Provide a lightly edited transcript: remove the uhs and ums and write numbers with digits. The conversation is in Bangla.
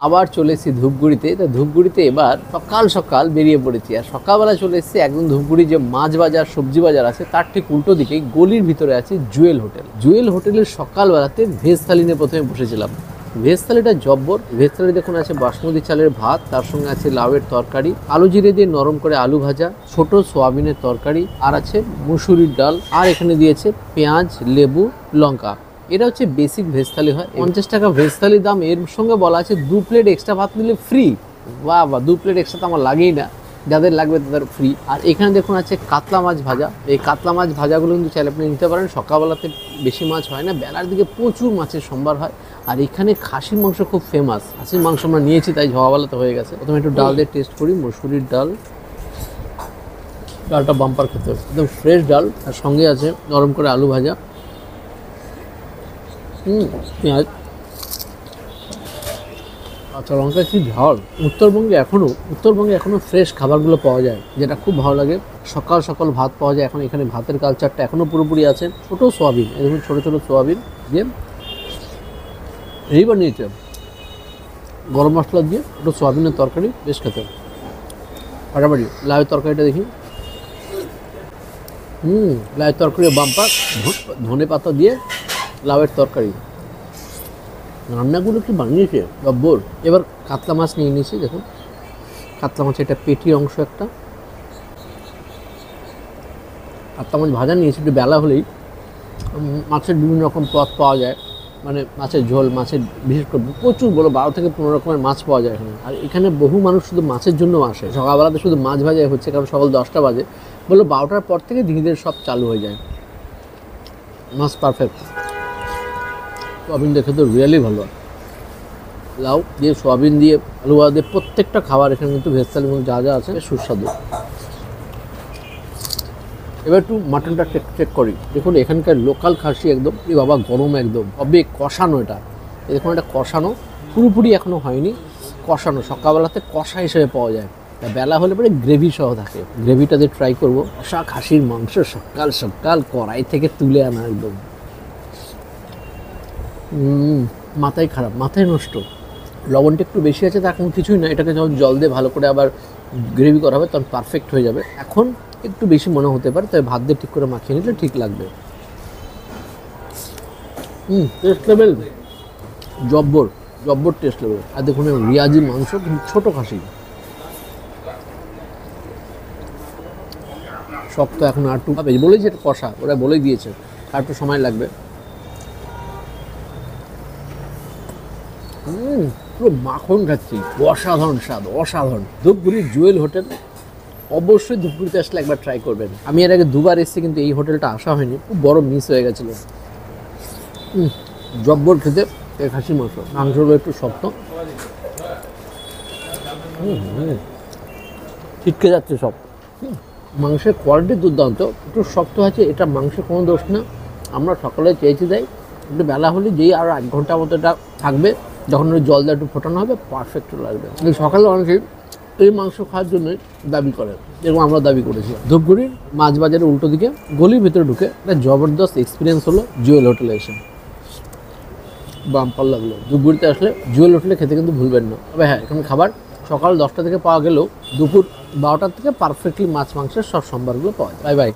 আবার চলে এসেছি ধূপগুড়িতে। তো ধূপগুড়িতে এবার সকাল সকাল বেরিয়ে পড়েছি, আর সকালবেলা চলে এসেছি একদম ধূপগুড়ি যে মাছ বাজার সবজি বাজার আছে তার ঠিক উল্টো দিকে গলির ভিতরে আছে জুয়েল হোটেল। জুয়েল হোটেলের সকালবেলাতে ভেজ থালি নিয়ে প্রথমে বসেছিলাম। ভেজ থালিটা জব্বর। ভেজ থালি দেখুন আছে বাসমতি চালের ভাত, তার সঙ্গে আছে লাউয়ের তরকারি, আলু জিরে দিয়ে নরম করে আলু ভাজা, ছোট সোয়াবিনের তরকারি, আর আছে মুসুরির ডাল, আর এখানে দিয়েছে পেঁয়াজ, লেবু, লঙ্কা। এটা হচ্ছে বেসিক ভেজ থালি হয়। 50 টাকা ভেজ থালির দাম, এর সঙ্গে বলা আছে 2 প্লেট এক্সট্রা ভাত নিলে ফ্রি। বাহ বাহ, 2 প্লেট এক্সট্রা তো আমার লাগেই না, যাদের লাগবে তাদের ফ্রি। আর এখানে দেখুন আছে কাতলা মাছ ভাজা। এই কাতলা মাছ ভাজাগুলো কিন্তু চাইলে আপনি নিতে পারেন। সকালবেলাতে বেশি মাছ হয় না, বেলার দিকে প্রচুর মাছের সম্ভার হয়। আর এখানে খাসির মাংস খুব ফেমাস। খাসির মাংস আমরা নিয়েছি তাই সকালবেলাতে হয়ে গেছে। প্রথমে একটু ডাল দিয়ে টেস্ট করি, মসুরির ডাল। ডালটা বাম্পার খেতে, একদম ফ্রেশ ডাল, আর সঙ্গে আছে নরম করে আলু ভাজা, পেঁয়াজ, আচ্ছা লঙ্কা, কি ঝাল। উত্তরবঙ্গে এখনো ফ্রেশ খাবারগুলো পাওয়া যায়, যেটা খুব ভালো লাগে। সকাল সকাল ভাত পাওয়া যায় এখন এখানে, ভাতের কালচারটা এখনো পুরোপুরি আছে। ছোটো সোয়াবিন, এরকম ছোটো ছোটো সোয়াবিন দিয়ে এই বানিয়েছে, গরম মশলা দিয়ে একটু সোয়াবিনের তরকারি, বেশ খেতে ফাটাফাটি। লাউয়ের তরকারিটা দেখি, লাউয়ের তরকারি বাম্পার। ধনে পাতা দিয়ে লাউয়ের তরকারি, রান্নাগুলো কি বানিয়েছে জব্বর। এবার কাতলা মাছ নিয়ে নিয়েছি, দেখুন কাতলা মাছ, এটা পেটির অংশ একটা। কাতলা মাছ ভাজা নিয়েছি। একটু বেলা হলেই মাছের বিভিন্ন রকম পদ পাওয়া যায়, মানে মাছের ঝোল, মাছের বিশেষ করে প্রচুর বড় 12 থেকে 15 রকমের মাছ পাওয়া যায় এখানে। আর এখানে বহু মানুষ শুধু মাছের জন্য আসে। সকালবেলাতে শুধু মাছ ভাজাই হচ্ছে, কারণ সকাল 10টা বাজে, বললো 12টার পর থেকে ধীরে সব চালু হয়ে যায়। মাছ পারফেক্ট। সোয়াবিন দেখে তো রিয়েলি ভালো। লাউ দিয়ে, সোয়াবিন দিয়ে, আলু ভাজা দিয়ে, প্রত্যেকটা খাবার এখানে কিন্তু ভেজ থালির মধ্যে যা যা আছে সুস্বাদু। এবার একটু মাটনটা চেক করি। দেখুন এখানকার লোকাল খাসি, একদম এই বাবা গরম, একদম তবে কষানো। এটা দেখুন, এটা কষানো, পুরোপুরি এখনও হয়নি, কষানো। সকালবেলাতে কষা হিসেবে পাওয়া যায়, বেলা হলে পরে গ্রেভি সহ থাকে। গ্রেভিটা দিয়ে ট্রাই করবো। কষা খাসির মাংস সকাল সকাল কড়াই থেকে তুলে আনা, একদম মাথায় খারাপ, মাথায় নষ্ট। লবণটা একটু বেশি আছে, তা এখন কিছুই না। এটাকে যখন জল দিয়ে ভালো করে আবার গ্রেভি করা হবে তখন পারফেক্ট হয়ে যাবে। এখন একটু বেশি মনে হতে পারে, তবে ভাত দিয়ে ঠিক করে মাখিয়ে নিলে ঠিক লাগবে। টেস্ট লেভেল জব্বর টেস্ট লেভেল। আর দেখুন রিয়াজি মাংস, কিন্তু ছোটো খাসি, শক্ত। এখন আর একটু হবে, বলেই যে কষা, ওরা বলেই দিয়েছে আর একটু সময় লাগবে। পুরো মাখন খাচ্ছি, অসাধারণ স্বাদ, অসাধারণ। ধূপগুড়ির জুয়েল হোটেল, অবশ্যই ধূপগুড়িতে আসলে একবার ট্রাই করবেন। আমি এর আগে 2বার এসেছি, কিন্তু এই হোটেলটা আসা হয়নি, খুব বড় মিস হয়ে গেছিলো। জব্বর খেতে এই খাসির মাংস। মাংসগুলো একটু শক্ত, ছিটকে যাচ্ছে সব। মাংসের কোয়ালিটি দুর্দান্ত, একটু শক্ত আছে, এটা মাংসের কোনো দোষ না। আমরা সকালে চেয়েছি তাই, একটু বেলা হলে যেই আরও 1 ঘন্টার মতো এটা থাকবে, যখন ওই জল দিয়ে একটু ফোটানো হবে, পারফেক্ট লাগবে। এই সকালে অনেকেই এই মাংস খাওয়ার জন্যই দাবি করে, যেরকম আমরা দাবি করেছি। ধূপগুড়ির মাছ বাজারের উল্টো দিকে গলির ভিতরে ঢুকে একটা জবরদস্ত এক্সপিরিয়েন্স হলো জুয়েল হোটেলে এসে, বাম্পার লাগলো। ধূপগুড়িতে আসলে জুয়েল হোটেলে খেতে কিন্তু ভুলবেন না। তবে হ্যাঁ, এখানে খাবার সকাল 10টা থেকে পাওয়া গেলেও দুপুর 12টা থেকে পারফেক্টলি মাছ মাংসের সব সম্ভারগুলো পাওয়া যায়। Bye bye.